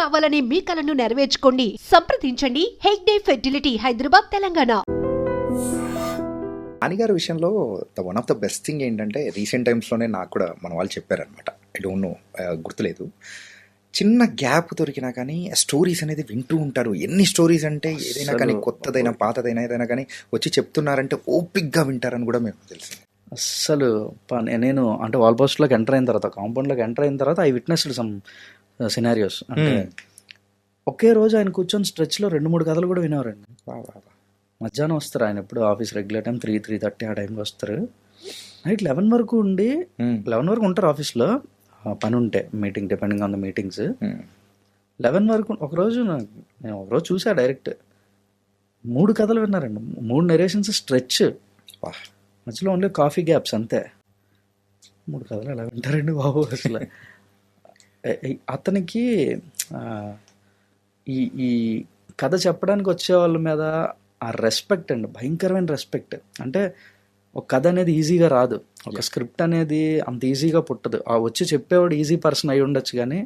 కావాలనే మీ కలను నెరవేర్చుకోండి. సంప్రదించండి హెగ్డే ఫెర్టిలిటీ, హైదరాబాద్, తెలంగాణ. నానిగారి విషయంలో one of the best thing ఏంటంటే రీసెంట్ టైమ్స్లోనే నాకు కూడా మన వాళ్ళు చెప్పారనమాట. ఐ డోంట్ నో, గుర్తులేదు. చిన్న గ్యాప్ దొరికినా కానీ స్టోరీస్ అనేది వింటూ ఉంటారు. ఎన్ని స్టోరీస్ అంటే ఏదైనా కానీ, కొత్తదైనా పాతదైనా ఏదైనా కానీ వచ్చి చెప్తున్నారంటే ఓపిక్గా వింటారని కూడా మేము తెలిసింది. అస్సలు నేను అంటే వాల్ పోస్ట్లోకి ఎంటర్ అయిన తర్వాత, కాంపౌండ్లోకి ఎంటర్ అయిన తర్వాత ఐ విట్నెస్డ్ సమ్ సినారియోస్. అంటే ఒకే రోజు ఆయన కూర్చొని స్ట్రెచ్లో 2-3 కథలు కూడా వినేవారండి. మధ్యాహ్నం వస్తారు ఆయన, ఎప్పుడు ఆఫీస్ రెగ్యులర్ టైం 3-3:30 ఆ టైంకి వస్తారు. నైట్ 11 వరకు ఉండి 11 వరకు ఉంటారు ఆఫీస్లో, పని ఉంటే meeting, depending on the meetings. 11 వరకు ఒకరోజు నేను ఒకరోజు చూసా డైరెక్ట్ 3 కథలు విన్నారండి. 3 నెరేషన్స్ స్ట్రెచ్, మధ్యలో ఓన్లీ కాఫీ గ్యాప్స్ అంతే. 3 కథలు ఎలా వింటారండి బాబు అసలు. అతనికి ఈ కథ చెప్పడానికి వచ్చే వాళ్ళ మీద ఆ రెస్పెక్ట్ అండి, భయంకరమైన రెస్పెక్ట్. అంటే ఒక కథ అనేది ఈజీగా రాదు, ఒక స్క్రిప్ట్ అనేది అంత ఈజీగా పుట్టదు. ఆ వచ్చి చెప్పేవాడు ఈజీ పర్సన్ అయి ఉండొచ్చు, కానీ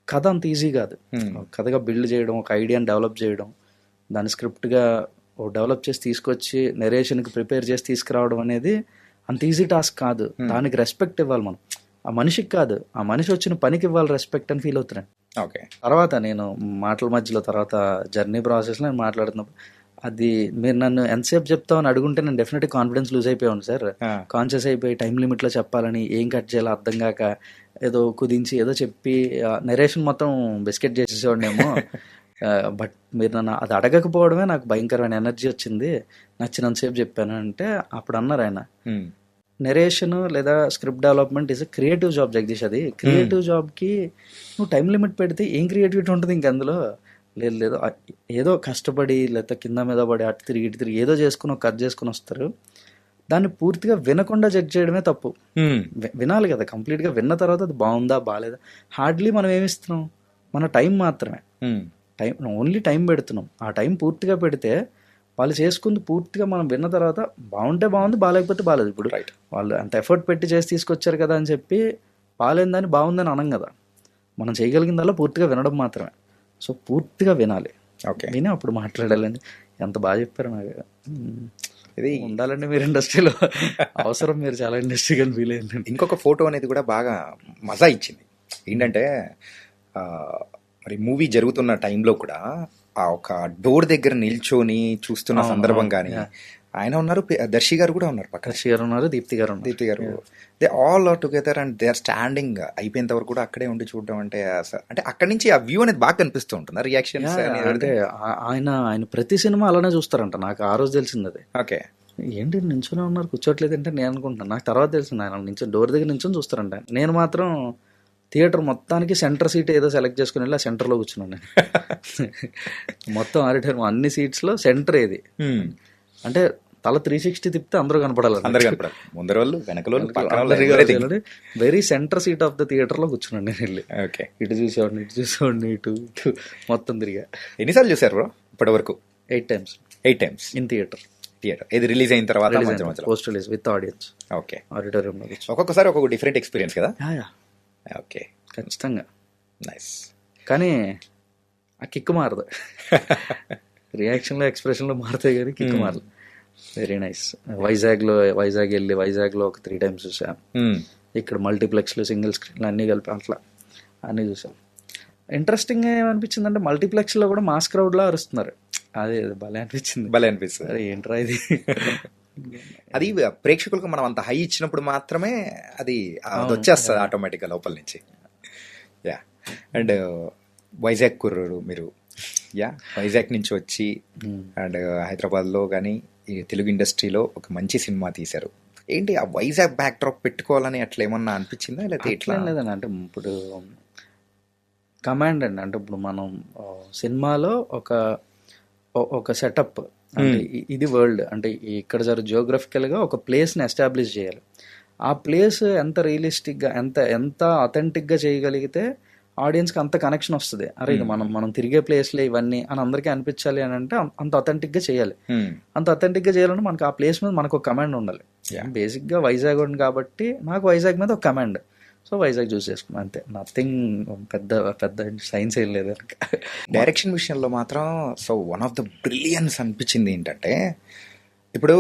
కథ అంత ఈజీ కాదు. కథగా బిల్డ్ చేయడం, ఒక ఐడియాని డెవలప్ చేయడం, దాని స్క్రిప్ట్గా డెవలప్ చేసి తీసుకొచ్చి నెరేషన్కి ప్రిపేర్ చేసి తీసుకురావడం అనేది అంత ఈజీ టాస్క్ కాదు. దానికి రెస్పెక్ట్ ఇవ్వాలి మనం, ఆ మనిషికి కాదు, ఆ మనిషి వచ్చిన పనికి ఇవ్వాలి రెస్పెక్ట్ అని ఫీల్ అవుతున్నాను. ఓకే. తర్వాత నేను మాటల మధ్యలో, తర్వాత జర్నీ ప్రాసెస్లో నేను మాట్లాడుతున్నప్పుడు, అది మీరు నన్ను ఎంతసేపు చెప్తామని అడుగుంటే నేను డెఫినెట్గా కాన్ఫిడెన్స్ లూజ్ అయిపోయాను సార్. కాన్షియస్ అయిపోయి టైం లిమిట్లో చెప్పాలని, ఏం కట్ చేయాలో అర్థం కాక ఏదో కుదించి ఏదో చెప్పి నెరేషన్ మొత్తం బిస్కెట్ చేసేసేవాడినేమో. బట్ మీరు నన్ను అది అడగకపోవడమే నాకు భయంకరమైన ఎనర్జీ వచ్చింది. నచ్చినంతసేపు చెప్పాను అంటే అప్పుడు అన్నారు ఆయన, నెరేషన్ లేదా script development is a creative job Jagadish. అది క్రియేటివ్ జాబ్కి నువ్వు టైం లిమిట్ పెడితే ఏం క్రియేటివిటీ ఉంటుంది ఇంక అందులో? లేదు, ఏదో కష్టపడి లేకపోతే కింద మీద పడి అటు తిరిగి ఇటు తిరిగి ఏదో చేసుకుని కట్ చేసుకుని వస్తారు. దాన్ని పూర్తిగా వినకుండా జడ్జ్ చేయడమే తప్పు. వినాలి కదా, కంప్లీట్గా విన్న తర్వాత అది బాగుందా బాగాలేదా. హార్డ్లీ మనం ఏమిస్తున్నాం, మన టైం మాత్రమే, ఓన్లీ టైం పెడుతున్నాం. ఆ టైం పూర్తిగా పెడితే వాళ్ళు చేసుకుంది పూర్తిగా మనం విన్న తర్వాత బాగుంటే బాగుంది, బాగాలేకపోతే బాగాలేదు. ఇప్పుడు వాళ్ళు అంత ఎఫర్ట్ పెట్టి చేసి తీసుకొచ్చారు కదా అని చెప్పి బాగాలేదని బాగుందని అనం కదా. మనం చేయగలిగిందల్లా పూర్తిగా వినడం మాత్రమే. సో పూర్తిగా వినాలి, విని అప్పుడు మాట్లాడాలండి. ఎంత బాగా చెప్పారు. నాకు ఇది ఉండాలండి మీరు ఇండస్ట్రీలో, అవసరం. మీరు చాలా ఇండస్ట్రీగా ఫీల్ అయ్యిందండి. ఇంకొక ఫోటో అనేది కూడా బాగా మజా ఇచ్చింది. ఏంటంటే మరి మూవీ జరుగుతున్న టైంలో కూడా ఆ ఒక డోర్ దగ్గర నిల్చొని చూస్తున్న సందర్భం కానీ, ఆయన ఉన్నారు, దర్శి గారు కూడా ఉన్నారు, పక్కన దర్శి గారు ఉన్నారు, దీప్తి గారు. They all are together and they are standing. అయిపోయేంత వరకు కూడా అక్కడే ఉండి చూడడం అంటే అంటే అక్కడి నుంచి ఆ వ్యూ అనేది బాగా కనిపిస్తూ ఉంటుంది, రియాక్షన్స్. అంటే ఆయన ప్రతి సినిమా అలానే చూస్తారంట. నాకు ఆ రోజు తెలిసింది అది. ఓకే, ఏంటి నించునే ఉన్నారు కూర్చోట్లేదు అంటే నేను అనుకుంటున్నాను. నాకు తర్వాత తెలిసింది ఆయన నుంచి డోర్ దగ్గర నించొని చూస్తారంట. నేను మాత్రం థియేటర్ మొత్తానికి సెంటర్ సీట్ ఏదో సెలెక్ట్ చేసుకుని వెళ్ళి ఆ సెంటర్లో కూర్చున్నాను నేను. మొత్తం ఆడిటోరియం అన్ని సీట్స్లో సెంటర్ ఏది అంటే తల 360 తిప్పితే అందరూ కనపడాలి, ముందర వాళ్ళు వెనకలో. Very centre seat of the థియేటర్లో కూర్చున్నాను నేను వెళ్ళి. ఓకే, ఇటు చూసేవాడిని ఇటు మొత్తం తిరిగా. ఎన్నిసార్లు చూసారు బ్రో ఇప్పటి వరకు? 8 times. 8 times in theatre. ఇది రిలీజ్ అయిన తర్వాత post release with audience. Okay, ఆడిటోరియంలో. ఒక్కొక్కసారి ఒక్కొక్క డిఫరెంట్ ఎక్స్పీరియన్స్ కదా. ఓకే, ఖచ్చితంగా. నైస్. కానీ ఆ కిక్ మారదు, రియాక్షన్లో ఎక్స్ప్రెషన్లో మారుతాయి కానీ కిక్ మారదు. Very nice. వైజాగ్ వెళ్ళి వైజాగ్లో ఒక 3 times చూసాం. ఇక్కడ మల్టీప్లెక్స్లు, సింగిల్ స్క్రీన్లు అన్నీ కలిపి అట్లా అన్నీ చూసాం. ఇంట్రెస్టింగ్ ఏమనిపించింది అంటే మల్టీప్లెక్స్లో కూడా మాస్ క్రౌడ్లా అరుస్తున్నారు. అదే భలే అనిపిస్తుంది. అరే ఏంట్రా ఇది. అది ప్రేక్షకులకు మనం అంత హై ఇచ్చినప్పుడు మాత్రమే అది వచ్చేస్తుంది ఆటోమేటిక్గా లోపల నుంచి. యా. అండ్ వైజాగ్ కుర్రోడు మీరు, వైజాగ్ నుంచి వచ్చి అండ్ హైదరాబాద్లో కానీ ఈ తెలుగు ఇండస్ట్రీలో ఒక మంచి సినిమా తీశారు. ఏంటి ఆ వైజాగ్ బ్యాక్ డ్రాప్ పెట్టుకోవాలని అట్లా ఏమన్నా అనిపించిందా? లేకపోతే ఎట్లా లేదండి. అంటే ఇప్పుడు కమాండ్ అండి. అంటే ఇప్పుడు మనం సినిమాలో ఒక సెటప్ అంటే ఇది వరల్డ్, అంటే ఇక్కడ జియోగ్రఫికల్గా ఒక ప్లేస్ని ఎస్టాబ్లిష్ చేయాలి. ఆ ప్లేస్ ఎంత రియలిస్టిక్గా, ఎంత అథెంటిక్గా చేయగలిగితే ఆడియన్స్కి అంత కనెక్షన్ వస్తుంది. అరే ఇది మనం తిరిగే ప్లేస్లే ఇవన్నీ అని అందరికీ అనిపించాలి అని అంటే అంత అథెంటిక్గా చేయాలి. అంత అథెంటిక్గా చేయాలంటే మనకు ఆ ప్లేస్ మీద మనకు ఒక కమాండ్ ఉండాలి. బేసిక్గా వైజాగ్ ఉంది కాబట్టి నాకు వైజాగ్ మీద ఒక కమాండ్. సో సో వైజాగ్ చూస్ చేసుకున్నాం అంతే. నథింగ్ పెద్ద పెద్ద సైన్స్ ఏం లేదు. డైరెక్షన్ విషయంలో మాత్రం so one of the brilliance అనిపించింది ఏంటంటే, ఇప్పుడు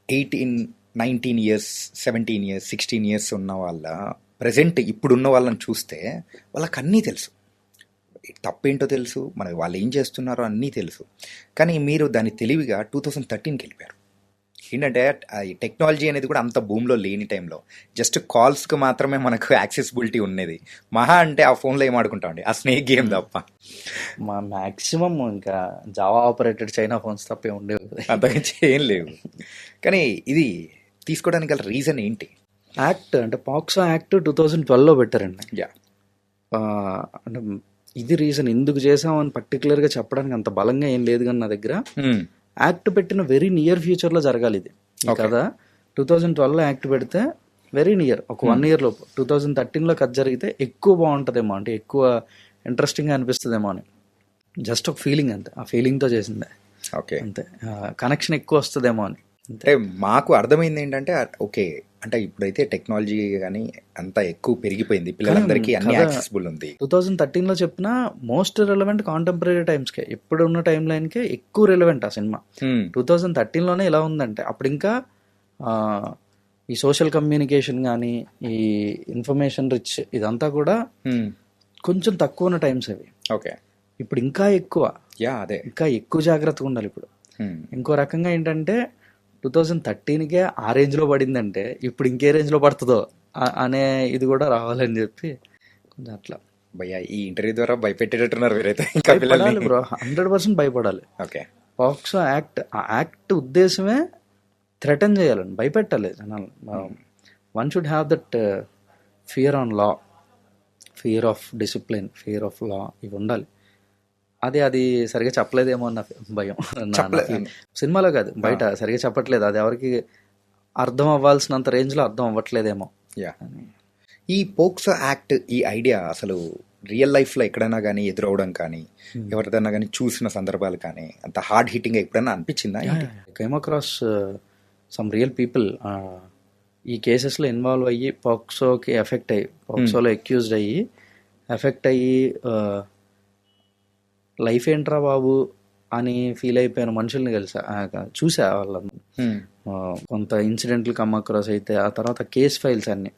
19 ఇయర్స్ 17 ఇయర్స్ 16 ఇయర్స్ ఉన్న వాళ్ళ ప్రజెంట్ ఇప్పుడున్న వాళ్ళని చూస్తే వాళ్ళకి అన్నీ తెలుసు, తప్పేంటో తెలుసు, మన వాళ్ళు ఏం చేస్తున్నారో అన్నీ తెలుసు. కానీ మీరు దాన్ని తెలివిగా 2013కి వెళ్ళిపోయారు. ఏంటంటే ఈ టెక్నాలజీ అనేది కూడా అంత భూమిలో లేని టైంలో జస్ట్ కాల్స్కి మాత్రమే మనకు యాక్సెసిబిలిటీ ఉన్నది. మహా అంటే ఆ ఫోన్లో ఏం ఆడుకుంటామండి, ఆ స్నేక్ గేమ్ తప్ప. మా మ్యాక్సిమం ఇంకా జావా ఆపరేటెడ్ చైనా ఫోన్స్ తప్పే ఉండేవి, అంతకుమించి ఏం లేవు. కానీ ఇది తీసుకోవడానికి గల రీజన్ ఏంటి? యాక్ట్ అంటే పాక్సో యాక్ట్ 2012లో పెట్టారండి. యా, అంటే ఇది రీజన్ ఎందుకు చేసామని పర్టికులర్గా చెప్పడానికి అంత బలంగా ఏం లేదు, కానీ నా దగ్గర యాక్ట్ పెట్టిన వెరీ నియర్ ఫ్యూచర్లో జరగాలి ఇది కదా. 2012లో యాక్ట్ పెడితే వెరీ నియర్ ఒక 1 year లోపు 2013లో కథ జరిగితే ఎక్కువ బాగుంటుందేమో, అంటే ఎక్కువ ఇంట్రెస్టింగ్గా అనిపిస్తుందేమో అని జస్ట్ ఒక ఫీలింగ్ అంతే. ఆ ఫీలింగ్తో చేసిందే. ఓకే, అంతే. కనెక్షన్ ఎక్కువ వస్తుందేమో అని. అంటే మాకు అర్థమైంది ఏంటంటే, ఓకే అంటే ఇప్పుడైతే టెక్నాలజీ కానీ అంతా ఎక్కువ పెరిగిపోయింది, పిల్లలందరికీ అన్ని యాక్సెసిబుల్ ఉంది. 2013లో చెప్పిన మోస్ట్ రిలవెంట్ కాంటెంపరీ టైమ్స్కే, ఇప్పుడు ఉన్న టైం లైన్కే ఎక్కువ రిలవెంట్ ఆ సినిమా. 2013లోనే ఎలా ఉందంటే అప్పుడు ఇంకా ఈ సోషల్ కమ్యూనికేషన్ కానీ ఈ ఇన్ఫర్మేషన్ రిచ్ ఇదంతా కూడా కొంచెం తక్కువ ఉన్న టైమ్స్ అవి. ఓకే, ఇప్పుడు ఇంకా ఎక్కువ, అదే ఇంకా ఎక్కువ జాగ్రత్తగా ఉండాలి ఇప్పుడు. ఇంకో రకంగా ఏంటంటే 2013కే ఆ రేంజ్లో పడిందంటే ఇప్పుడు ఇంకే రేంజ్లో పడుతుందో అనే ఇది కూడా రావాలని చెప్పి కొంచెం అట్లా. భయ్యా ఈ ఇంటర్వ్యూ ద్వారా భయపెట్టేటట్టున్నారు మీరైతే. భయపడాలి బ్రో, 100% భయపడాలి. ఓకే, పాక్సో యాక్ట్, ఆ యాక్ట్ ఉద్దేశమే థ్రెటన్ చేయాలని, భయపెట్టాలి జనాలు. One should have that fear on law, fear of discipline, fear of law, ఇవి ఉండాలి. అది సరిగా చెప్పలేదేమో అన్న భయం సినిమాలో కాదు, బయట సరిగా చెప్పట్లేదు. అది ఎవరికి అర్థం అవ్వాల్సినంత రేంజ్లో అర్థం అవ్వట్లేదేమో. ఈ పోక్సో యాక్ట్ ఈ ఐడియా అసలు రియల్ లైఫ్లో ఎక్కడైనా కానీ ఎదురవడం కానీ ఎవరిదైనా కానీ చూసిన సందర్భాలు కానీ అంత హార్డ్ హిట్టింగ్ ఎప్పుడైనా అనిపించిందా? Came across some real people ఈ కేసెస్లో ఇన్వాల్వ్ అయ్యి పాక్సోకి ఎఫెక్ట్ అయ్యి, పాక్సోలో అక్యూజ్డ్ అయ్యి ఎఫెక్ట్ అయ్యి లైఫ్ ఏంట్రా బాబు అని ఫీల్ అయిపోయిన మనుషుల్ని చూసా వాళ్ళని. కొంత ఇన్సిడెంట్లు కమ్ అక్రాస్ అయితే ఆ తర్వాత కేస్ ఫైల్స్ అన్ని,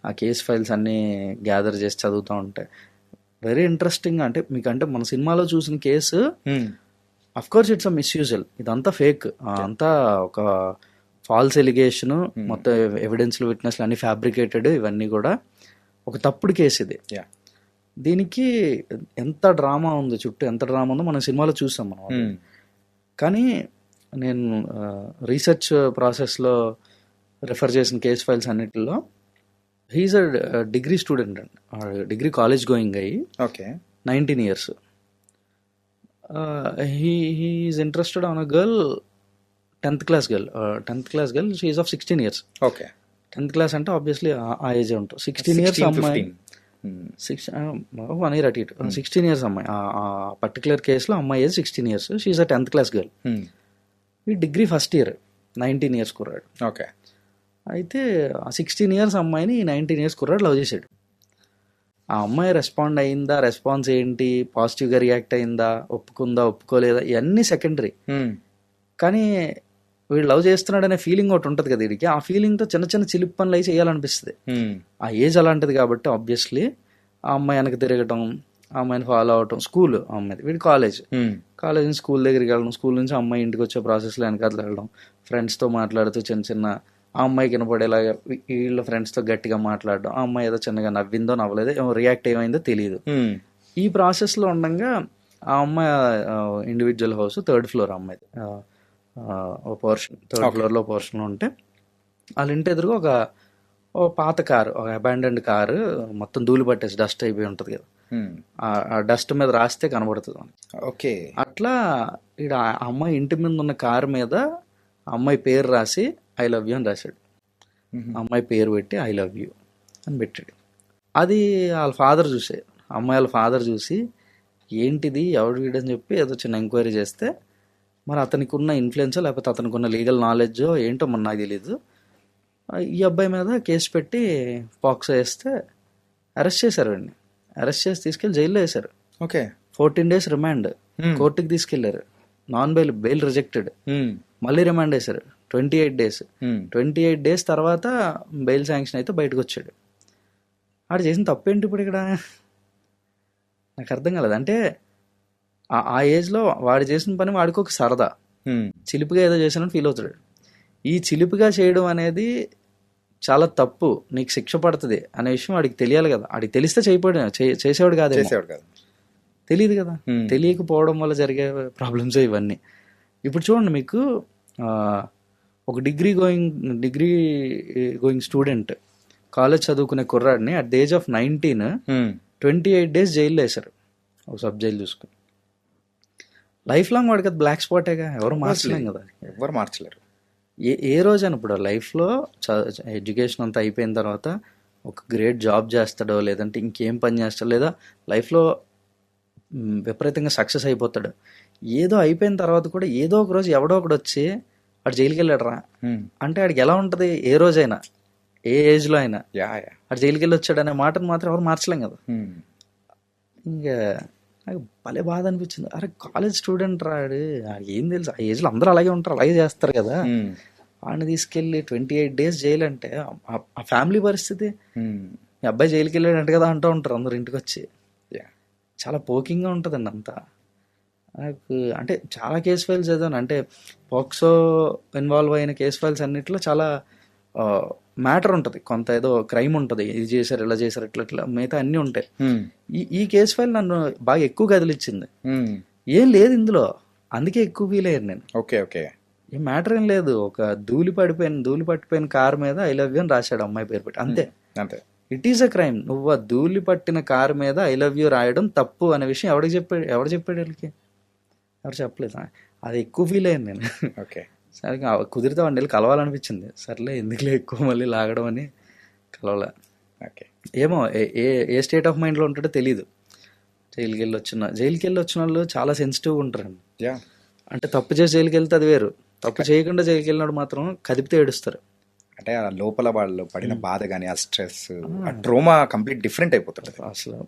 ఆ కేస్ ఫైల్స్ అన్ని గ్యాదర్ చేసి చదువుతూ ఉంటాయి. Very interesting. అంటే మీకంటే మన సినిమాలో చూసిన కేసు అఫ్కోర్స్ ఇట్స్ అ మిస్యూజువల్, ఇదంతా ఫేక్, అంతా ఒక ఫాల్స్ ఎలిగేషన్, మొత్తం ఎవిడెన్స్లు విట్నెస్లు అన్ని ఫ్యాబ్రికేటెడ్, ఇవన్నీ కూడా ఒక తప్పుడు కేసు ఇది. దీనికి ఎంత డ్రామా ఉంది, చుట్టూ ఎంత డ్రామా ఉందో మనం సినిమాలో చూసాం మనం. కానీ నేను రీసెర్చ్ ప్రాసెస్లో రెఫర్ చేసిన కేస్ ఫైల్స్ అన్నిటిలో హీఈస్ అ డిగ్రీ స్టూడెంట్ అండి, డిగ్రీ కాలేజ్ గోయింగ్ అయ్యి 19 years. He's interested on a girl, 10th class girl, she is of 16 years. Okay, 10th class అంటే ఆబ్వియస్లీ ఆ ఏజ్ ఉంటుంది. 16 years అమ్మాయి, 1 year అటు ఇటు, 16 years అమ్మాయి. ఆ పర్టికులర్ కేసులో అమ్మాయి age 16 years, she is a 10th class girl. ఈ డిగ్రీ ఫస్ట్ ఇయర్ 19 years కుర్రాడు. ఓకే, అయితే ఆ 16 years అమ్మాయిని 19 years కుర్రాడు లవ్ చేశాడు. ఆ అమ్మాయి రెస్పాండ్ అయిందా, రెస్పాన్స్ ఏంటి, పాజిటివ్గా రియాక్ట్ అయిందా, ఒప్పుకుందా, ఒప్పుకోలేదా, ఇవన్నీ సెకండరీ. కానీ వీడు లవ్ చేస్తున్నాడనే ఫీలింగ్ ఒకటి ఉంటుంది కదా వీడికి. ఆ ఫీలింగ్తో చిన్న చిన్న చిలిపి పనులు అయి చేయాలనిపిస్తుంది. ఆ ఏజ్ అలాంటిది కాబట్టి ఆబ్వియస్లీ ఆ అమ్మాయి వెనక తిరగటం, ఆ అమ్మాయిని ఫాలో అవటం. స్కూల్ ఆ అమ్మాయిది, వీడి కాలేజ్ నుంచి స్కూల్ దగ్గరికి వెళ్ళడం, స్కూల్ నుంచి అమ్మాయి ఇంటికి వచ్చే ప్రాసెస్లో వెనకాల వెళ్ళడం, ఫ్రెండ్స్తో మాట్లాడుతూ చిన్న చిన్న ఆ అమ్మాయికి వినపడేలాగా వీళ్ళ ఫ్రెండ్స్తో గట్టిగా మాట్లాడడం, ఆ అమ్మాయి ఏదో చిన్నగా నవ్విందో నవ్వలేదో, రియాక్ట్ ఏమైందో తెలియదు. ఈ ప్రాసెస్లో ఉండగా ఆ అమ్మాయి ఇండివిజువల్ హౌస్ 3rd floor అమ్మాయిది, ఒక పోర్షన్ 3rd floorలో పోర్షన్లో ఉంటే వాళ్ళ ఇంటి ఎదురుగా ఒక పాత కారు, ఒక అబాండెండ్ కారు, మొత్తం ధూళి పట్టేసి డస్ట్ అయిపోయి ఉంటుంది కదా, ఆ డస్ట్ మీద రాస్తే కనబడుతుంది. ఓకే, అట్లా ఇక్కడ ఆ అమ్మాయి ఇంటి మీద ఉన్న కారు మీద ఆ అమ్మాయి పేరు రాసి ఐ లవ్ యూ అని రాశాడు. అమ్మాయి పేరు పెట్టి ఐ లవ్ యూ అని పెట్టాడు. అది వాళ్ళ ఫాదర్ చూసే, అమ్మాయి వాళ్ళ ఫాదర్ చూసి ఏంటిది ఎవడు వీడని చెప్పి ఏదో చిన్న ఎంక్వైరీ చేస్తే, మరి అతనికి ఉన్న ఇన్ఫ్లుయెన్స్ లేకపోతే అతనికి ఉన్న లీగల్ నాలెడ్జో ఏంటో మన నాకు తెలీదు, ఈ అబ్బాయి మీద కేసు పెట్టి పాక్సో వేస్తే అరెస్ట్ చేశారు వాడిని. అరెస్ట్ చేసి తీసుకెళ్ళి జైల్లో వేశారు. ఓకే. 14 days remand. కోర్టుకి తీసుకెళ్లారు. Non bail rejected. మళ్ళీ రిమాండ్ వేశారు 28 days. 28 days తర్వాత బెయిల్ శాంక్షన్ అయితే బయటకు వచ్చాడు. ఆడు చేసిన తప్పేంటి ఇప్పుడు ఇక్కడ? నాకు అర్థం కాలేదు. అంటే ఆ ఏజ్లో వాడు చేసిన పని వాడికి ఒక సరదా, చిలిపిగా ఏదో చేసినట్టు ఫీల్ అవుతాడు. ఈ చిలిపిగా చేయడం అనేది చాలా తప్పు, నీకు శిక్ష పడుతుంది అనే విషయం వాడికి తెలియాలి కదా. వాడికి తెలిస్తే చేసేవాడు కాదు, తెలియదు కదా. తెలియకపోవడం వల్ల జరిగే ప్రాబ్లమ్స్ ఇవన్నీ. ఇప్పుడు చూడండి, మీకు ఒక డిగ్రీ గోయింగ్ స్టూడెంట్, కాలేజ్ చదువుకునే కుర్రాడిని at the age of 19 28 days జైల్లో వేశారు, ఒక సబ్ జైలు చూసుకుని. లైఫ్ లాంగ్ వాడికి అది బ్లాక్ స్పాటేగా, ఎవరు మార్చలేం కదా. ఎవరు మార్చలేరు. ఏ రోజైనా ఇప్పుడు లైఫ్లో ఎడ్యుకేషన్ అంతా అయిపోయిన తర్వాత ఒక గ్రేట్ జాబ్ చేస్తాడో, లేదంటే ఇంకేం పని చేస్తాడో, లేదా లైఫ్లో విపరీతంగా సక్సెస్ అయిపోతాడు. ఏదో అయిపోయిన తర్వాత కూడా ఏదో ఒక రోజు ఎవడో ఒకడు వచ్చి వాడు జైలుకి వెళ్ళాడు రా అంటే వాడికి ఎలా ఉంటుంది? ఏ రోజైనా, ఏ ఏజ్లో అయినా వాడు జైలుకి వెళ్ళి వచ్చాడు అనే మాటను మాత్రం ఎవరు మార్చలేం కదా. ఇంకా నాకు భలే బాధ అనిపించింది. అరే కాలేజ్ స్టూడెంట్ రాడు, ఏం తెలుసు, ఆ ఏజ్లో అందరూ అలాగే ఉంటారు, అలాగే చేస్తారు కదా. వాడిని తీసుకెళ్ళి 28 days జైలు అంటే ఆ ఫ్యామిలీ పరిస్థితి. ఈ అబ్బాయి జైలుకి వెళ్ళాడంట కదా అంటూ ఉంటారు అందరు ఇంటికి వచ్చి. చాలా పోకింగ్గా ఉంటుందండి అంతా. నాకు అంటే చాలా కేసు ఫైల్స్ చదివాను. అంటే పాక్సో ఇన్వాల్వ్ అయిన కేసు ఫైల్స్ అన్నిట్లో చాలా మ్యాటర్ ఉంటుంది, కొంత ఏదో క్రైమ్ ఉంటుంది, ఇది చేశారు, ఇలా చేశారు, ఇట్లా మిగతా అన్నీ ఉంటాయి. ఈ కేసు ఫైల్ నన్ను బాగా ఎక్కువ కదిలిచ్చింది. ఏం లేదు ఇందులో, అందుకే ఎక్కువ ఫీల్ అయ్యాను నేను. ఓకే. ఏం మ్యాటర్ ఏం లేదు. ఒక ధూళి పట్టిపోయిన కార్ మీద ఐ లవ్ యూ అని రాశాడు అమ్మాయి పేరు పెట్టి, అంతే. It is a crime. నువ్వు ఆ ధూళి పట్టిన కార్ మీద ఐ లవ్ యూ రాయడం తప్పు అనే విషయం ఎవరు చెప్పాడు వీళ్ళకి? ఎవరు చెప్పలేదు. అది ఎక్కువ ఫీల్ అయ్యాను నేను. ఓకే. సరే కుదిరితే వాడిని వెళ్ళి కలవాలనిపించింది. సర్లే ఎందుకులే ఎక్కువ మళ్ళీ లాగడం అని కలవలే. ఓకే. ఏమో ఏ స్టేట్ ఆఫ్ మైండ్లో ఉంటాడో తెలీదు. జైలుకి వెళ్ళి వచ్చిన వాళ్ళు చాలా సెన్సిటివ్గా ఉంటారండి. అంటే తప్పు చేసి జైలుకి వెళ్తే అది వేరు, తప్పు చేయకుండా జైలుకి వెళ్ళినాడు మాత్రం కదిపితే ఏడుస్తారు. అంటే ఆ లోపల వాళ్ళు పడిన బాధ కానీ, ఆ స్ట్రెస్, ఆ ట్రోమా కంప్లీట్ డిఫరెంట్ అయిపోతుంది. అసలు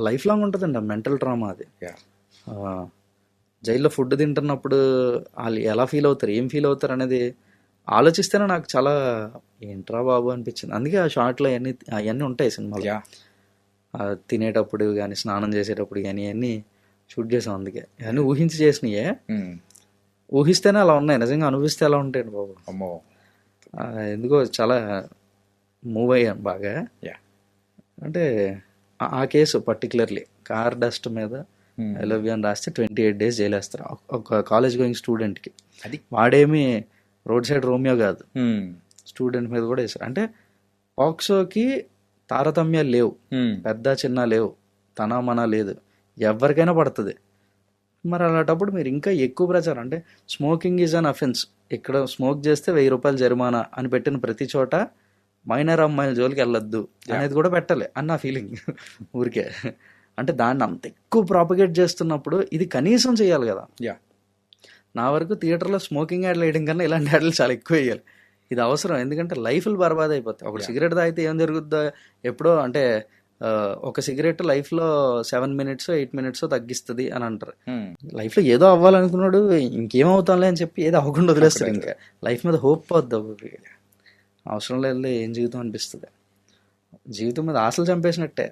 లైఫ్ లాంగ్ ఉంటుందండి ఆ మెంటల్ ట్రామా అది. జైల్లో ఫుడ్ తింటున్నప్పుడు వాళ్ళు ఎలా ఫీల్ అవుతారు, ఏం ఫీల్ అవుతారు అనేది ఆలోచిస్తేనే నాకు చాలా ఏంట్రా బాబు అనిపించింది. అందుకే ఆ షార్ట్లో అవన్నీ ఉంటాయి సినిమాలో. తినేటప్పుడు కానీ, స్నానం చేసేటప్పుడు కానీ అవన్నీ షూట్ చేసాం. అందుకే అవన్నీ ఊహించి చేసినాయే. ఊహిస్తేనే అలా ఉన్నాయి, నిజంగా అనుభవిస్తే ఎలా ఉంటాయండి బాబు. అమ్మో, ఎందుకో చాలా మూవ్ అయ్యాను బాగా. అంటే ఆ కేసు పర్టికులర్లీ కార్ డస్ట్ మీద ఐ లవ్ యూ అని రాస్తే 28 days జైలు వేస్తారు ఒక కాలేజ్ గోయింగ్ స్టూడెంట్కి. అది వాడేమి రోడ్ సైడ్ రోమియో కాదు, స్టూడెంట్ మీద కూడా వేస్తారు. అంటే పాక్సోకి తారతమ్యాలు లేవు, పెద్ద చిన్న లేవు, తన మన లేదు, ఎవరికైనా పడుతుంది. మరి అలాంటప్పుడు మీరు ఇంకా ఎక్కువ ప్రచారం, అంటే స్మోకింగ్ ఈజ్ అన్ అఫెన్స్, ఇక్కడ స్మోక్ చేస్తే 1000 రూపాయలు జరిమానా అని పెట్టిన ప్రతి చోట మైనర్ అమ్మాయిల జోలికి వెళ్ళొద్దు అనేది కూడా పెట్టాలి అని నా ఫీలింగ్. ఊరికే అంటే దాన్ని అంత ఎక్కువ ప్రాపగేట్ చేస్తున్నప్పుడు ఇది కనీసం చేయాలి కదా. నా వరకు థియేటర్లో స్మోకింగ్ యాడ్లు వేయడం కన్నా ఇలాంటి యాడ్లు చాలా ఎక్కువ వేయాలి. ఇది అవసరం, ఎందుకంటే లైఫ్లు బర్బాద్ అయిపోతాయి. ఒక సిగరెట్ తాగితే ఏం జరుగుద్దో ఎప్పుడో, అంటే ఒక సిగరెట్ లైఫ్లో 7 minutes 8 minutes తగ్గిస్తుంది అని అంటారు. లైఫ్లో ఏదో అవ్వాలనుకున్నాడు, ఇంకేమవుతాంలే అని చెప్పి ఏదో అవ్వకుండా వదిలేస్తారు. ఇంకా లైఫ్ మీద హోప్ పోద్ది, అవసరం లేదు ఏం జీవితం అనిపిస్తుంది. జీవితం మీద ఆశలు చంపేసినట్టే.